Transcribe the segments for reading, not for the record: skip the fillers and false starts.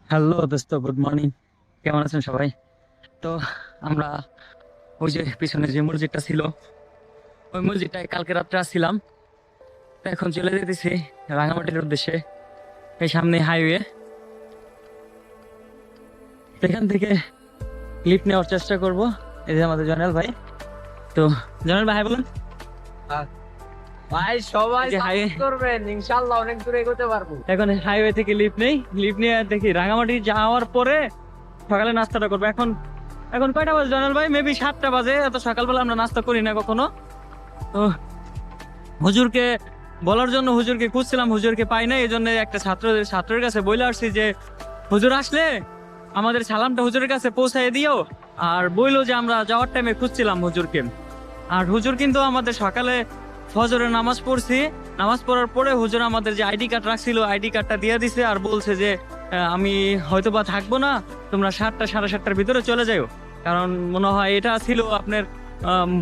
Hello দোস্ত, good morning. কেমন আছেন সবাই? তো আমরা ওই যে পিছনে যে মসজিদটা ছিল, ওই মসজিদটায় কালকে রাত্রে আসছিলাম। তো এখন চলে যেতেছি রাঙামাটির উদ্দেশ্যে। এই সামনে হাইওয়ে, এখান থেকে লিফট নেওয়ার চেষ্টা করব। এই যে আমাদের জয়নাল ভাই। তো জয়নাল ভাই, হাই বলুন। ভাই সবাই এই যে হাইওয়ে, করবেন, ইনশাআল্লাহ অনেক দূরে এগোতে পারবো। এখন হাইওয়ে থেকে লিফট নেই, লিফট নিয়ে দেখি রাঙামাটি যাওয়ার পরে সকালে নাস্তাটা করবো। এখন এখন কয়টা বাজে জয়নাল ভাই? মেবি 7টা বাজে। এত সকালবেলা আমরা নাস্তা করি না কখনো। তো হুজুরকে বলার জন্য হুজুরকে খুঁজছিলাম, হুজুরকে পাই না। এই জন্য একটা ছাত্রের কাছে বলে আসছি যে হুজুর আসলে আমাদের সালামটা হুজুরের কাছে পৌঁছায় দিও। আর বইলো যে আমরা যাওয়ার টাইমে খুঁজছিলাম হুজুরকে। আর হুজুর কিন্তু আমাদের সকালে ফজরের নামাজ পড়ছি, নামাজ পড়ার পরে হুজুর আমাদের যে আইডি কার্ড রাখছিল আইডি কার্ডটা দিয়ে দিছে। আর বলছে যে আমি হয়তোবা থাকবো না, তোমরা 7টা সাড়ে 7টার ভিতরে চলে যাও। কারণ মনে হয় এটা ছিল আপনার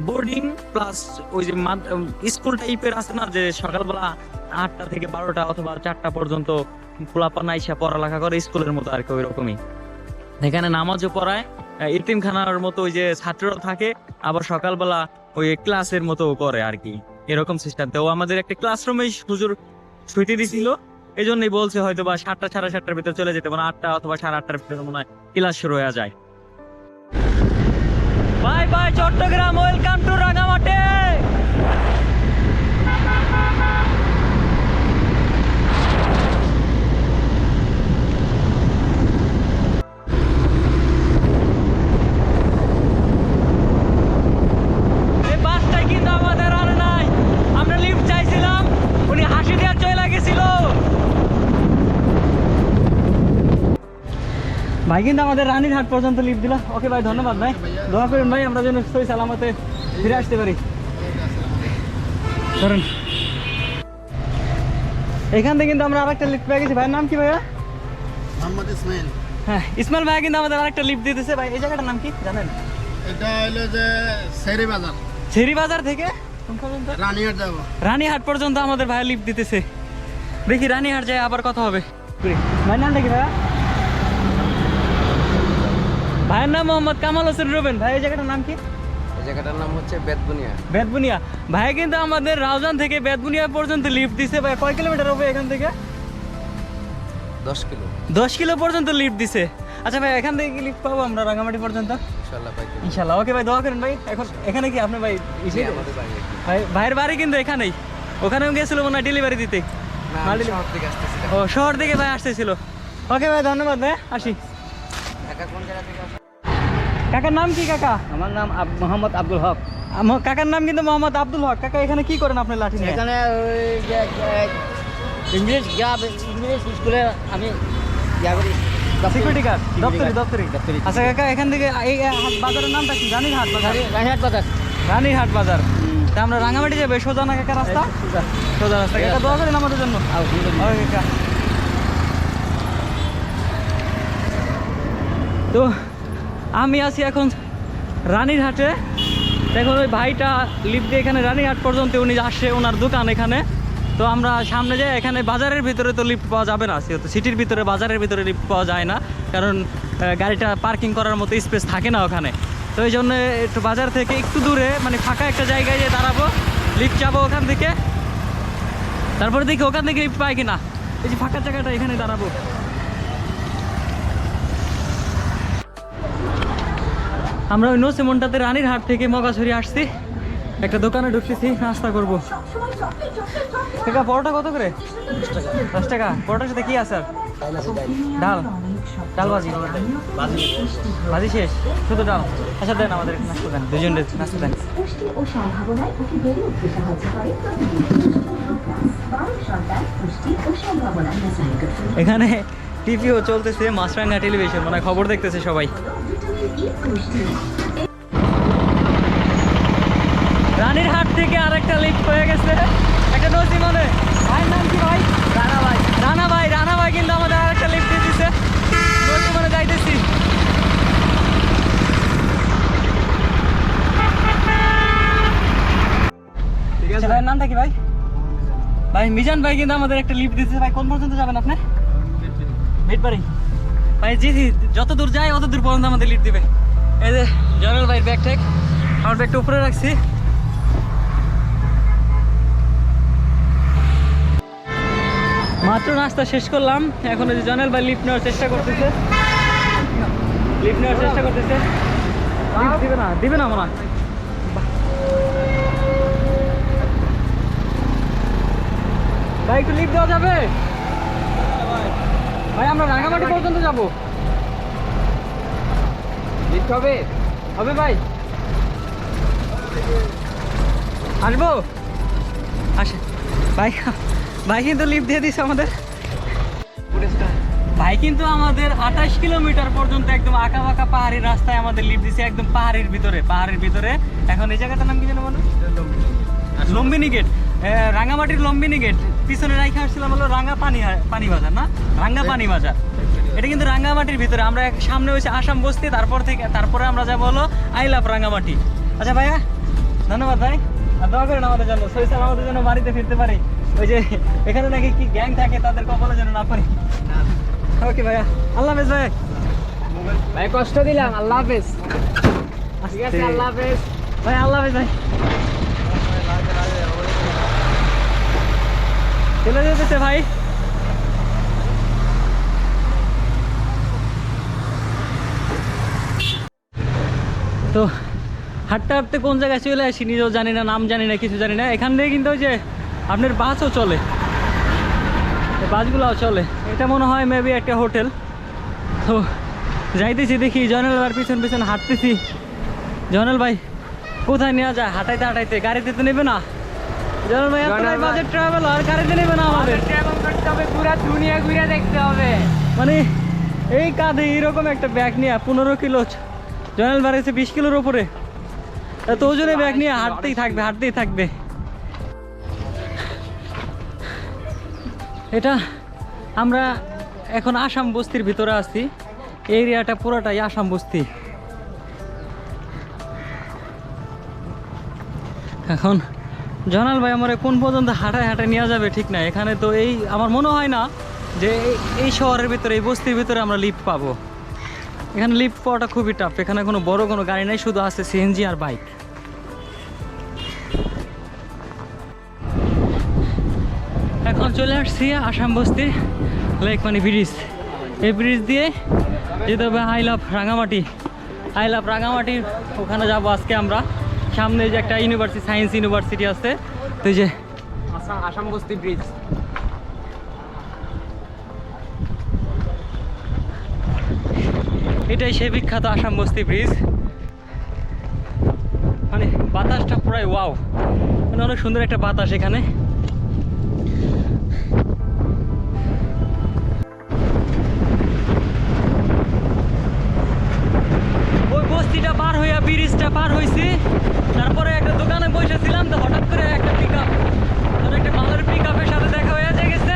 বোর্ডিং প্লাস ওই যে স্কুল টাইপের আছে না, যে সকালবেলা 8টা থেকে 12টা অথবা 4টা পর্যন্ত পোলাপান আইসা পড়ালেখা করে, স্কুলের মতো আর কি। ওই রকমই এখানে নামাজও পড়ায়, ইতিমখানার মতো ওই যে ছাত্ররা থাকে, আবার সকালবেলা ওই ক্লাসের মতো করে আর কি, এরকম সিস্টেম। তো আমাদের একটা ক্লাসরুমে হুজুর শুইতে দিছিল। এই জন্যই বলছে হয়তো বা 7টা সাড়ে 7টার ভিতরে চলে যেতে, মানে 8টা অথবা সাড়ে 8টার ভিতরে মনে হয় ক্লাস শুরু হয়ে যায়। Bye bye Chittagong, welcome to Rangamati. এই বাসটাই কিন্তু আমাদের আর নাই। আমরা লিফট চাইছিলাম, উনি হাসি দেওয়ার চলে গেছিল। ভাই কিন্তু আমাদের রানীরহাট পর্যন্ত লিফট দিল। ওকে ভাই, ধন্যবাদ ভাই। দোয়া করুন ভাই আমরা যেন সহি সালামতে ফিরে আসতে পারি। ধরুন, এখান থেকে কিন্তু আমরা আরেকটা লিফট পেয়ে গেছি। ভাইয়ের নাম কি ভাইয়া? মোহাম্মদ ইসমাইল। হ্যাঁ, ইসমাইল ভাই কিন্তু আমাদের আরেকটা লিফট দিয়ে দিছে। ভাই এই জায়গাটার নাম কি জানেন? এটা হলো যে সেরি বাজার, ছেড়ি বাজার থেকে কোন পর্যন্ত? রানিহাট যাবো। রানীহাট পর্যন্ত আমাদের ভাইয়া লিফট দিতেছে। দেখি রানীহাট যায় আবার কথা হবে। ভাইয়ের নামটা কি ভাইয়া? ভাইয়ের নাম মোহাম্মদ কামাল হোসেন রুবেন। ভাই এই জায়গাটার নাম কি? এই জায়গাটার নাম হচ্ছে বেতবুনিয়া। বেতবুনিয়া। ভাই কিন্তু আমাদের রাউজান থেকে বেতবুনিয়া পর্যন্ত লিফট দিছে। ভাই কয় কিলোমিটার হবে এখান থেকে? 10 কিলো 10 কিলো পর্যন্ত লিফট দিছে। আচ্ছা ভাই, এখান থেকে কি লিফট পাবো আমরা রাঙামাটি পর্যন্ত? ইনশাআল্লাহ পাইতে ইনশাল্লাহ। ওকে ভাই, দোয়া করেন ভাই। এখন এখানে কি আপনি ভাই আমাদের বাড়ি একটু। ভাই ভাইয়ের বাড়ি কিন্তু এখানেই, ওখানেও গেছিল মনে হয় ডেলিভারি দিতে। না, মাল আমি delivery- শহর থেকে আসতেছি। ও শহর থেকে ভাই আসতেছিল। ওকে ভাই, ধন্যবাদ ভাই, আসি। ঢাকা কোন জায়গা থেকে আসছেন? কাকার নাম কি কাকা? আমার নাম মোহাম্মদ আব্দুল হক। কাকার নাম কিন্তু মোহাম্মদ আব্দুল হক। কাকা এখানে কি করেন আপনি লাঠি নিয়ে? এখানে ওই যে ইংলিশ স্কুলে আমি ইয়া করি, সিকিউরিটি গার্ড, দপ্তরি দপ্তরি। আচ্ছা কাকা, এখান থেকে এই বাজারের নামটা কি? রানীরহাট বাজার। রানিহাট বাজার। রানীরহাট বাজার। তা আমরা রাঙামাটি যাবে, সোজা না কাকা রাস্তা? সোজা রাস্তা। কাকা দোয়া করেন আমাদের জন্য। ওকে কাকা। তো আমি আছি এখন রানীরহাটে। দেখুন ওই ভাইটা লিফট দিয়ে এখানে রানীরহাট পর্যন্ত উনি আসছে, ওনার দোকান এখানে। তো আমরা সামনে যাই। এখানে বাজারের ভিতরে তো লিফট পাওয়া যাবে না, যেহেতু সিটির ভিতরে বাজারের ভিতরে লিফট পাওয়া যায় না, কারণ গাড়িটা পার্কিং করার মতো স্পেস থাকে না ওখানে। তো এই জন্য একটু বাজার থেকে একটু দূরে, মানে ফাঁকা একটা জায়গায় যেয়ে দাঁড়াবো, লিফট যাবো ওখান থেকে, তারপরে দেখি ওখান থেকে লিফট পাই কিনা। এই যে ফাঁকা জায়গাটা, এখানে দাঁড়াবো। আমরা ওই নসিমনটাতে রানীরহাট থেকে মগাছড়ি আসছি, একটা দোকানে ঢুকতেছি, নাস্তা করবো। কাকা পরোটা কত করে? 10 টাকা। পরোটার সাথে কি আছে? ডাল, ডাল ভাজি। ভাজি শেষ, শুধু ডাল। আচ্ছা দেন আমাদের নাস্তা দেন, দুজনের নাস্তা দেন। পুষ্টি ও সম্ভাবনায় ওকে বেড়ে উঠতে সাহায্য করে সন্তান পুষ্টি ও সম্ভাবনা এখানে টিভিও চলতেছে, মাছরাঙ্গা টেলিভিশন, মানে খবর দেখতেছে সবাই। রানীরহাট থেকে আরেকটা লিফট হয়ে গেছে, একটা নসিমনে। ভাইয়ের নাম কি ভাই? রানা ভাই। রানা ভাই, রানা ভাই কিন্তু আমাদের আরেকটা লিফট দিয়ে দিচ্ছে। নসিমনে যাইতেছি। ঠিক আছে। ভাইয়ের নামটা কি ভাই? ভাই মিজান ভাই কিন্তু আমাদের একটা লিফট দিচ্ছে। ভাই কোন পর্যন্ত যাবেন আপনি? মিটবাড়ি। ভাই জি জি, যত দূর যায় অত দূর পর্যন্ত আমাদের লিফট দিবে। এই যে জয়নাল ভাইয়ের ব্যাগ ট্যাগ, আমার ব্যাগটা উপরে রাখছি। মাত্র নাস্তা শেষ করলাম, এখন ওই যে জয়নাল ভাই লিফট নেওয়ার চেষ্টা করতেছে, লিফট নেওয়ার চেষ্টা করতেছে। লিফট দিবে না মনে হয়। ভাই একটু লিফট দেওয়া যাবে? ভাই আমরা রাঙামাটি পর্যন্ত যাব। লিফট হবে? হবে ভাই, আসবো? আসে ভাই, ভাই কিন্তু লিফট দিয়ে দিছে আমাদের। ভাই কিন্তু আমাদের 28 কিলোমিটার পর্যন্ত একদম আঁকা বাঁকা পাহাড়ি রাস্তায় আমাদের লিফট দিছে, একদম পাহাড়ের ভিতরে। এখন এই জায়গাটার নাম কি যেন বলো? লম্বিনী গেট, রাঙামাটির লম্বিনী গেট। পিছনে রাইখা আসছিলাম হলো রাঙ্গা পানি বাজার, না রাঙ্গা পানি বাজার। এটা কিন্তু রাঙ্গামাটির ভিতরে। আমরা সামনে হয়েছে আসাম বস্তি, তারপরে আমরা যাবো হলো আই লাভ রাঙ্গামাটি। আচ্ছা ভাইয়া, ধন্যবাদ ভাই, আর দোয়া করেন আমাদের জন্য, সৈসাল আমাদের জন্য বাড়িতে ফিরতে পারি। ওই যে এখানে নাকি কি গ্যাং থাকে, তাদের কপালে যেন না পারি। ওকে ভাইয়া, আল্লাহ হাফেজ ভাই। ভাই কষ্ট দিলাম, আল্লাহ হাফেজ। ঠিক আছে, আল্লাহ হাফেজ ভাই, আল্লাহ হাফেজ ভাই। চলে যেতেছে ভাই। তো হাঁটতে হাঁটতে কোন জায়গায় চলে আসি নিজেও জানি না, নাম জানি না, কিছু জানি না। এখান থেকে কিন্তু ওই যে আপনার বাসও চলে, বাসগুলোও চলে। এটা মনে হয় মেবি একটা হোটেল। তো যাইতেছি, দেখি জয়নাল ভাইয়ের পিছন পিছন হাঁটতেছি। জয়নাল ভাই কোথায় নেওয়া যায়? হাঁটাইতে গাড়িতে তো নেবে না জয়নাল ভাই, এতটাই বাজেট ট্রাভেল, আর গাড়িতে নেবে না আমাদের। ট্রাভেল করতে হবে, পুরো দুনিয়া ঘুরে দেখতে হবে। মানে এই কাঁধে এইরকম একটা ব্যাগ নিয়ে 15 কিলো, জয়নাল ভাই এসে 20 কিলোর উপরে, এত ওজনে ব্যাগ নিয়ে হাঁটতেই থাকবে। এটা আমরা এখন আসাম বস্তির ভিতরে আছি। এরিয়াটা পুরোটাই আসাম বস্তি। এখন জয়নাল ভাই আমার কোন পর্যন্ত হাঁটায় নিয়ে যাবে ঠিক না। এখানে তো আমার মনে হয় না যে এই শহরের ভিতরে, এই বস্তির ভিতরে আমরা লিফট পাবো। এখানে লিফট পাওয়াটা খুবই টাফ। এখানে কোনো বড় কোনো গাড়ি নাই, শুধু আছে সিএনজি আর বাইক। এখন চলে আসছি আসাম বস্তি লেকপানি ব্রিজ। এই ব্রিজ দিয়ে যেতে হবে আই লাভ রাঙামাটি। ওখানে যাবো আজকে আমরা। সামনে যে একটা ইউনিভার্সিটি, সায়েন্স ইউনিভার্সিটি আছে, তো যে আসাম বস্তি ব্রিজ। এটাই সেই বিখ্যাত আসাম বস্তি ব্রিজ। মানে বাতাসটা পুরাই ওয়াও, মানে অনেক সুন্দর একটা বাতাস এখানে। ওই বস্তিটা পার হইয়া ব্রিজটা পার হয়েছি, তারপরে একটা দোকানে বসেছিলাম, তো হঠাৎ করে একটা মালের পিকআপের সাথে দেখা হয়ে গেছে।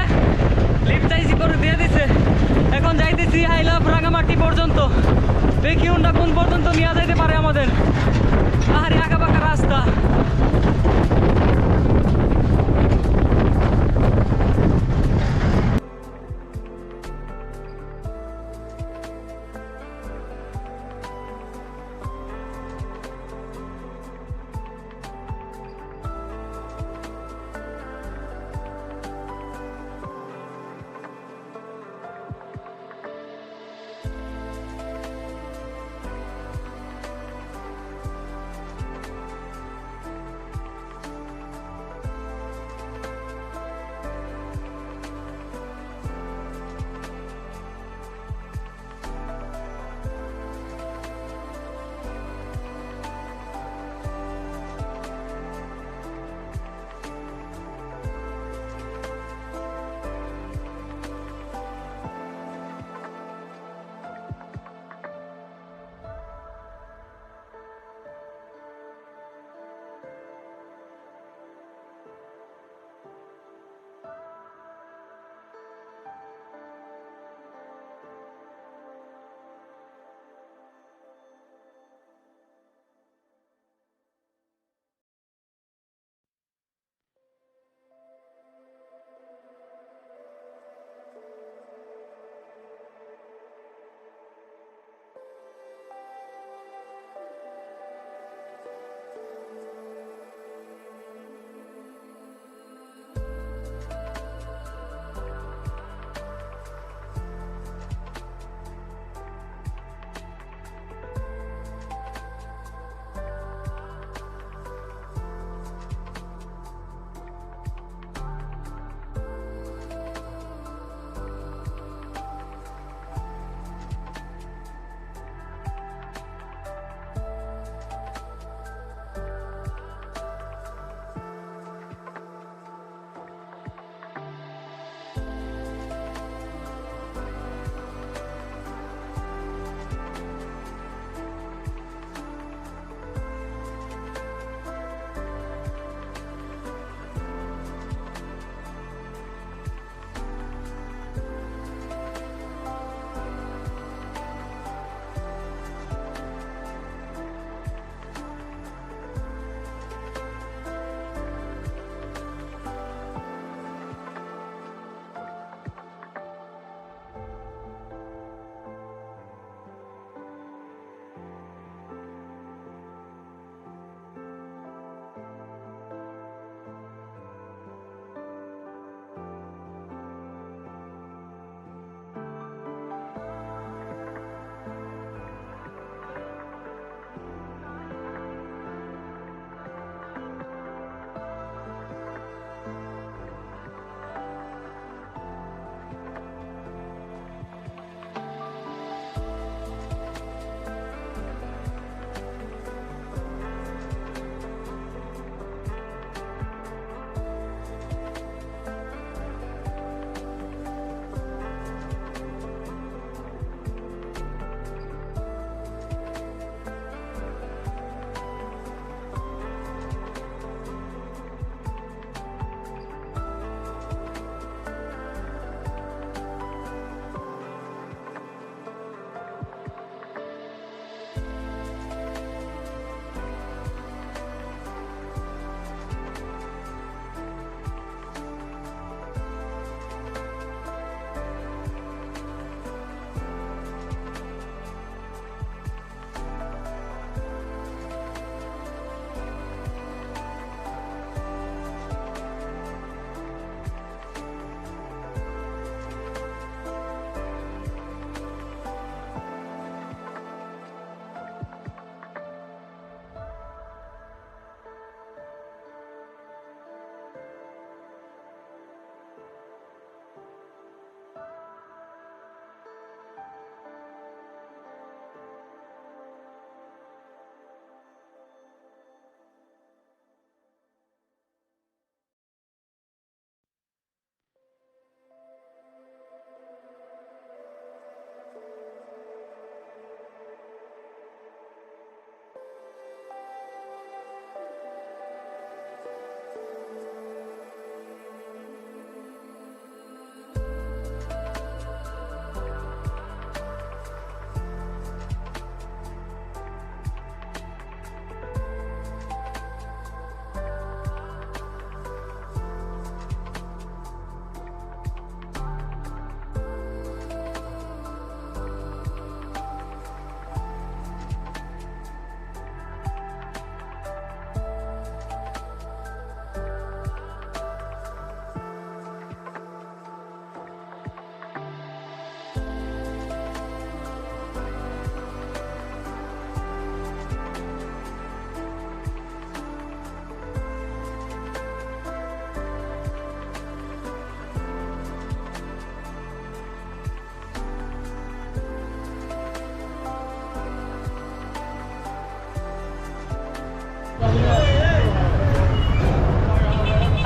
লিফট চাইছি করে দিয়ে দিছে। এখন যাইতেছি আই লাভ রাঙামাটি পর্যন্ত। দেখি ওটা কোন পর্যন্ত নিয়ে যাইতে পারে আমাদের। আরে আঁকা বাঁকা রাস্তা।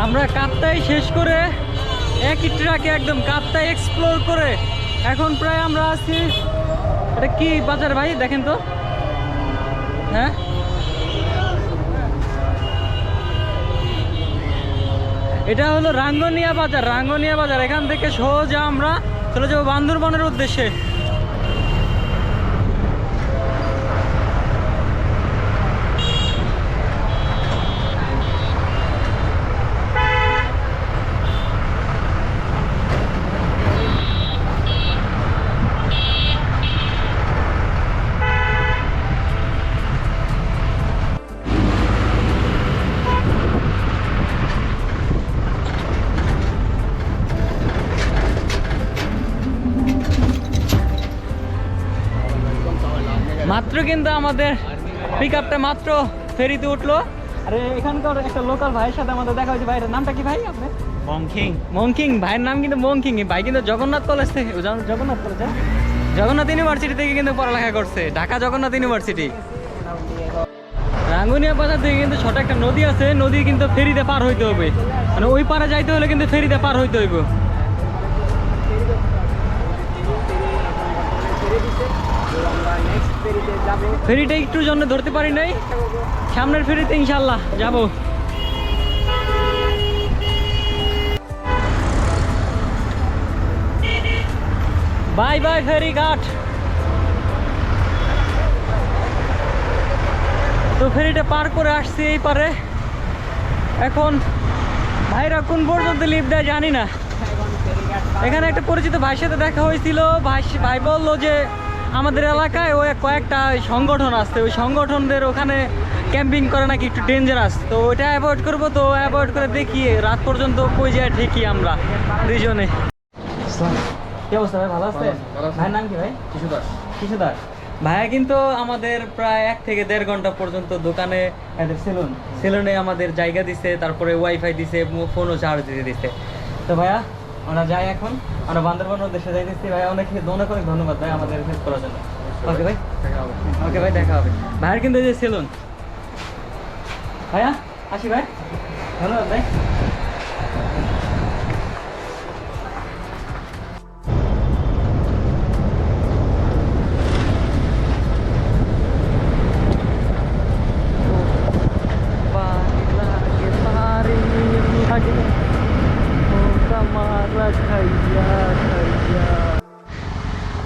আমরা কাপ্তাই শেষ করে একই ট্রাকে একদম কাপ্তাই এক্সপ্লোর করে এখন প্রায় আমরা আছি, এটা কি বাজার ভাই দেখেন তো? হ্যাঁ, এটা হলো রাঙ্গুনিয়া বাজার। রাঙ্গুনিয়া বাজার, এখান থেকে সোজা আমরা চলে যাবো বান্দরবনের উদ্দেশ্যে। মাত্র কিন্তু আমাদের পিক আপটা মাত্র ফেরিতে উঠলো। আরে এখানকার একটা লোকাল ভাইয়ের সাথে আমাদের দেখা হয়েছে। ভাইয়ের নামটা কি ভাই আপনি? মংকিং। মংকিং ভাইয়ের নাম কিন্তু মংকিং। ভাই কিন্তু জগন্নাথ কলেজ থেকে, জগন্নাথ কলেজ, জগন্নাথ ইউনিভার্সিটি থেকে কিন্তু পড়ালেখা করছে, ঢাকা জগন্নাথ ইউনিভার্সিটি। রাঙ্গুনিয়া বাজার থেকে কিন্তু ছোট একটা নদী আছে, নদী কিন্তু ফেরিতে পার হইতে হবে, মানে ওই পারে যাইতে হলে কিন্তু ফেরিতে পার হইতে হইব। ফেরিটা একটু জন্য ধরতে পারি নাই, সামনের ফেরিতে ইনশাল্লাহ যাব। বাই বাই ফেরি ঘাট। তো ফেরিটা পার করে আসছি এই পারে। এখন ভাইরা কোন পর্যন্ত লিফট দেয় জানি না। এখানে একটা পরিচিত ভাইয়ের সাথে দেখা হয়েছিল, ভাই বললো যে আমাদের এলাকায় ওই কয়েকটা সংগঠন আছে, ওই সংগঠনদের ওখানে ক্যাম্পিং করে নাকি একটু ডেঞ্জারাস, তো ওইটা অ্যাভয়েড করবো। তো অ্যাভয়েড করে দেখি রাত পর্যন্ত কই যায় ঠিকই আমরা দুইজনে। কি অবস্থা ভাই, ভালো আছে? ভাইয়ের নাম কি ভাই? কিশু দাস। ভাইয়া কিন্তু আমাদের প্রায় 1 থেকে 1.5 ঘন্টা পর্যন্ত দোকানে, সেলুনে আমাদের জায়গা দিছে, তারপরে ওয়াইফাই দিছে, ফোনও চার্জ দিয়ে দিছে। তো ভাইয়া আমরা যাই, এখন আমরা বান্দরবনের উদ্দেশ্যে যাইতেছি। ভাই অনেক অনেক ধন্যবাদ ভাই আমাদের হেল্প করার জন্য। ওকে ভাই, ওকে ভাই, দেখা হবে। ভাইয়ের কিন্তু এই যে সেলুন। ভাইয়া আসি ভাই, ধন্যবাদ ভাই।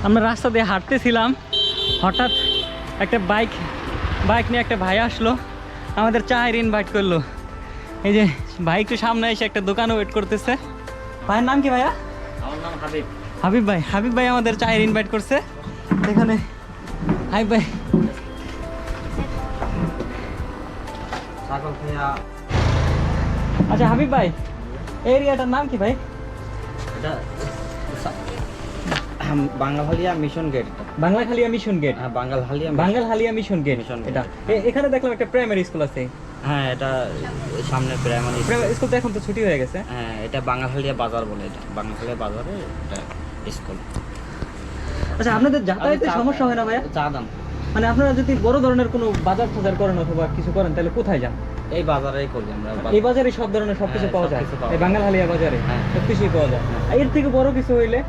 আমরা রাস্তা দিয়ে হাঁটতেছিলাম, হঠাৎ একটা বাইক নিয়ে একটা ভাই আসলো, আমাদের চায়ের ইনভাইট করলো। এই যে ভাই একটু সামনে এসে একটা দোকানে ওয়েট করতেছে। ভাইয়ের নাম কি ভাইয়া? আমার নাম হাবিব। হাবিব ভাই আমাদের চায়ের ইনভাইট করছে এখানে। হাবিব ভাই, আচ্ছা হাবিব ভাই, এরিয়াটার নাম কি ভাই? এটা Bangalhaliya mission gate. Banglakhaliya mission gate. হ্যাঁ, বাঙ্গালহালিয়া মিশন গেট। এটা এখানে দেখলাম একটা প্রাইমারি স্কুল আছে। হ্যাঁ, এটা সামনে প্রাইমারি স্কুল তো এখন তো ছুটি হয়ে গেছে। হ্যাঁ, এটা বাঙ্গালহালিয়া বাজার বলে, এটা বাঙ্গালহালিয়া বাজারে এটা স্কুল। আচ্ছা, আপনাদের যাতায়াতের সমস্যা হয় না ভাইয়া? চা দাম, মানে আপনারা যদি বড় ধরনের কোনো বাজার টাজার করেন অথবা কিছু করেন তাহলে কোথায় যান? এই বাজারেই করি আমরা। এই বাজারে সব ধরনের সবকিছু হ্যাঁ, পাওয়া যায়, সবকিছু পাওয়া এই বাঙ্গালহালিয়া বাজারে হ্যাঁ। সবকিছুই পাওয়া যায়। এর থেকে বড় কিছু হইলে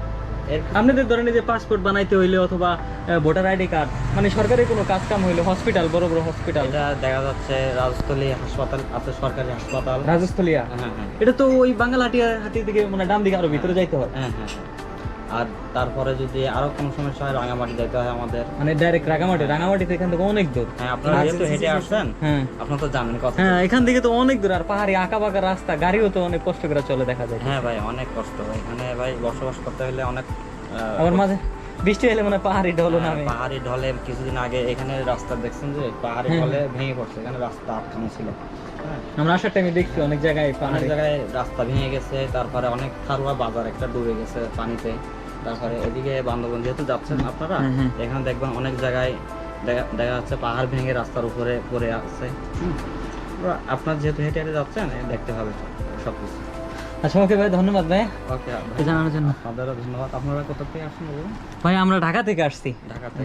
আপনাদের ধরেন যে পাসপোর্ট বানাইতে হইলে অথবা ভোটার আইডি কার্ড, মানে সরকারি কোনো কাজ কাম হইলে, হসপিটাল, বড় বড় হসপিটাল, এটা দেখা যাচ্ছে রাজস্থলী হাসপাতাল আছে, সরকারি হাসপাতাল রাজস্থলিয়া। হ্যাঁ হ্যাঁ, এটা তো ওই বাঙ্গালহাটি থেকে মানে ডান দিকে আরো ভিতরে যাইতে হয়। হ্যাঁ হ্যাঁ। আর তারপরে যদি আরো কোনো সমস্যা হয় রাঙামাটি যেতে হয় আমাদের, মানে ডাইরেক্ট রাঙামাটি থেকে এখান থেকে অনেক দূর। হ্যাঁ, আপনারা যেহেতু হেঁটে আসছেন, হ্যাঁ আপনারা তো জানেন কথা। হ্যাঁ, এখান থেকে তো অনেক দূর, আর পাহাড়ি আঁকা বাঁকা রাস্তা, গাড়িও তো অনেক কষ্ট করে চলে দেখা যায়। হ্যাঁ ভাই, অনেক কষ্ট হয় এখানে ভাই, বসবাস করতে হলে অনেক। আবার মাঝে বৃষ্টি হলে মানে পাহাড়ি ঢল নামে। পাহাড়ি ঢলে কিছুদিন আগে এখানে রাস্তা দেখছেন যে পাহাড়ি ঢলে ভেঙে পড়ছে, এখানে রাস্তা আটকানো ছিল। হ্যাঁ, আমরা আসার টাইমে দেখছি অনেক জায়গায় অনেক পাহাড়ি জায়গায় রাস্তা ভেঙে গেছে, তারপরে অনেক থারুয়া বাজার একটা ডুবে গেছে পানিতে। তারপরে এদিকে বান্দরবন যেহেতু যাচ্ছেন আপনারা, এখানে দেখবেন অনেক জায়গায় দেখা যাচ্ছে পাহাড় ভেঙে রাস্তার উপরে পড়ে আছে। আপনার যেহেতু হেঁটে হেঁটে যাচ্ছেন, দেখতে হবে সবকিছু। আচ্ছা, ওকে ভাই, ধন্যবাদ ভাই ওকে, জানানোর জন্য। আপনাদেরও ধন্যবাদ। আপনারা কোথা থেকে আসছেন বলুন? ভাই আমরা ঢাকা থেকে আসছি।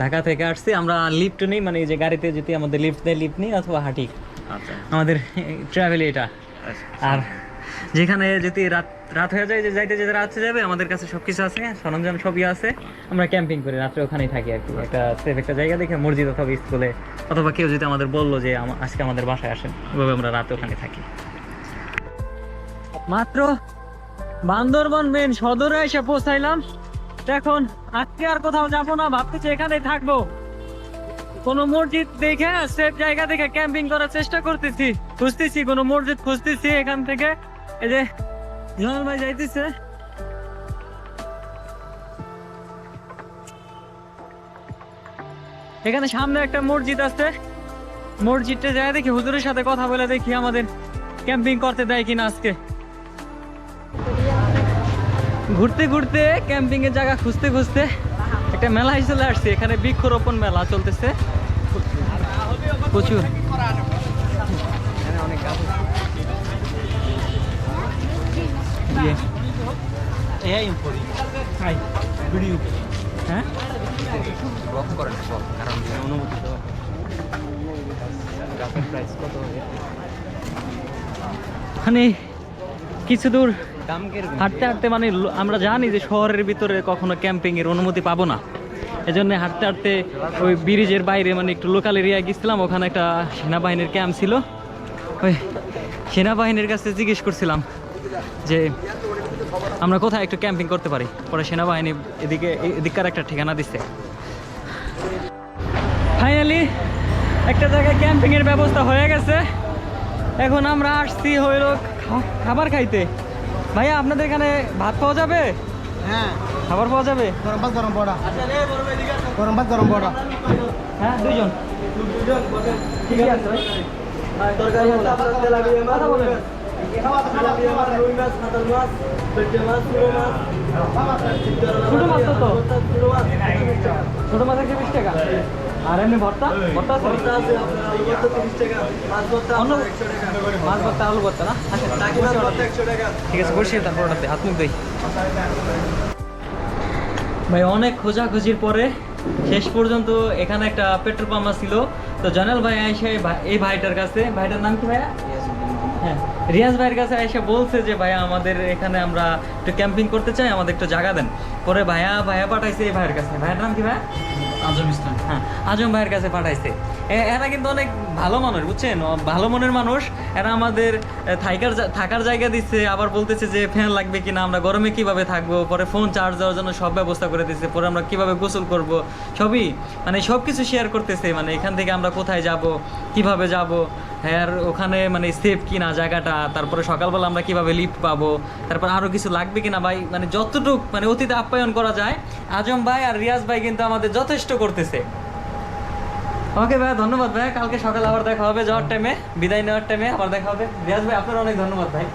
ঢাকা থেকে আসছি আমরা, লিফট নেই, মানে এই যে গাড়িতে যদি আমাদের লিফট দেয় লিফট নেই, অথবা হাঁটি। আচ্ছা, আমাদের ট্রাভেল এটা। আর যেখানে যদি রাত রাত হয়ে যায়, যে যাইতে যেতে রাত হয়ে যাবে, আমাদের কাছে সবকিছু আছে, সরঞ্জাম সবই আছে, আমরা ক্যাম্পিং করি, রাত্রে ওখানেই থাকি আর কি। একটা সেফ একটা জায়গা দেখে, মসজিদ অথবা স্কুলে, অথবা কেউ যদি আমাদের বললো যে আজকে আমাদের বাসায় আসেন, ওইভাবে আমরা রাতে ওখানে থাকি। মাত্র বান্দরবান মেন সদরে এসে পৌঁছাইলাম। এখন আজকে আর কোথাও যাব না, ভাবতেছি এখানেই থাকবো। কোন মসজিদ দেখে, সেফ জায়গা দেখে ক্যাম্পিং করার চেষ্টা করতেছি, খুঁজতেছি কোন মসজিদ খুঁজতেছি। এখান থেকে এই যে জনাল ভাই যাইতেছে, এখানে সামনে একটা মসজিদ আছে, মসজিদটা যাই দেখি, হুজুরের সাথে কথা বলে দেখি আমাদের ক্যাম্পিং করতে দেয় কিনা আজকে। ঘুরতে ঘুরতে ক্যাম্পিং এর জায়গা খুঁজতে খুঁজতে একটা মেলায় চলে আসছে। এখানে বৃক্ষরোপণ মেলা চলতেছে প্রচুর। এখানে অনেক গাছ আছে। হ্যাঁ মানে কিছু দূর হাঁটতে হাঁটতে, মানে আমরা জানি যে শহরের ভিতরে কখনো ক্যাম্পিং এর অনুমতি পাবো না, এজন্য হাঁটতে হাঁটতে ওই ব্রিজের বাইরে মানে একটু লোকাল এরিয়ায় গেছিলাম। ওখানে একটা সেনাবাহিনীর ক্যাম্প ছিল, ওই সেনাবাহিনীর কাছে জিজ্ঞেস করছিলাম যে আমরা কোথায় একটু ক্যাম্পিং করতে পারি। পরে সেনাবাহিনী এদিককার একটা ঠিকানা দিচ্ছে। ফাইনালি একটা জায়গায় ক্যাম্পিং এর ব্যবস্থা হয়ে গেছে। এখন আমরা আসছি হইল খাবার খাইতে। ভাইয়া আপনাদের এখানে ভাত পাওয়া যাবে? হ্যাঁ, খাবার পাওয়া যাবে? গরম ভাত গরম বড়া, গরম ভাত গরম বড়া। হ্যাঁ, দুইজন। ঠিক আছে ভাই। কথা বলেন। ছোট মাছ তো, ছোট মাছ 20 টাকা। আর এমনি ভর্তা? ভর্তা আছে? মাছ ভর্তা, আলু ভর্তা না? ঠিক আছে, বসিয়ে তারপর ওটাতে হাত মুখ দিই। ভাই অনেক খোঁজাখুঁজির পরে শেষ পর্যন্ত এখানে একটা পেট্রোল পাম্প ছিল। তো জানাল ভাই এসে এই ভাইটার কাছে, ভাইটার নাম কি ভাইয়া? হ্যাঁ, রিয়াজ ভাইয়ের কাছে এসে বলছে যে ভাইয়া আমাদের এখানে আমরা একটু ক্যাম্পিং করতে চাই, আমাদের একটু জায়গা দেন। পরে ভাইয়া পাঠাইছে এই ভাইয়ের কাছে। ভাইয়ের নাম কি ভাইয়া? আজম ইসলাম। হ্যাঁ, আজম ভাইয়ের কাছে পাঠাইছে। এরা কিন্তু অনেক ভালো মানুষ, বুঝছেন, ভালো মনের মানুষ। এরা আমাদের থাকার জায়গা দিচ্ছে, আবার বলতেছে যে ফ্যান লাগবে কিনা, আমরা গরমে কিভাবে থাকবো, পরে ফোন চার্জ দেওয়ার জন্য সব ব্যবস্থা করে দিচ্ছে, পরে আমরা কিভাবে গোসল করব, সবই মানে সব কিছু শেয়ার করতেছে। মানে এখান থেকে আমরা কোথায় যাব, কিভাবে যাব, হ্যাঁ, আর ওখানে মানে সেফ কিনা জায়গাটা, তারপরে সকালবেলা আমরা কিভাবে লিফট পাবো, তারপর আরো কিছু লাগবে কিনা ভাই, মানে যতটুক মানে অতিথি আপ্যায়ন করা যায় আজম ভাই আর রিয়াজ ভাই কিন্তু আমাদের যথেষ্ট করতেছে। ওকে ভাই, ধন্যবাদ ভাই। কালকে সকালে আবার দেখা হবে, যাওয়ার টাইমে, বিদায় নেওয়ার টাইমে আবার দেখা হবে। রিয়াজ ভাই আপনার অনেক ধন্যবাদ ভাই।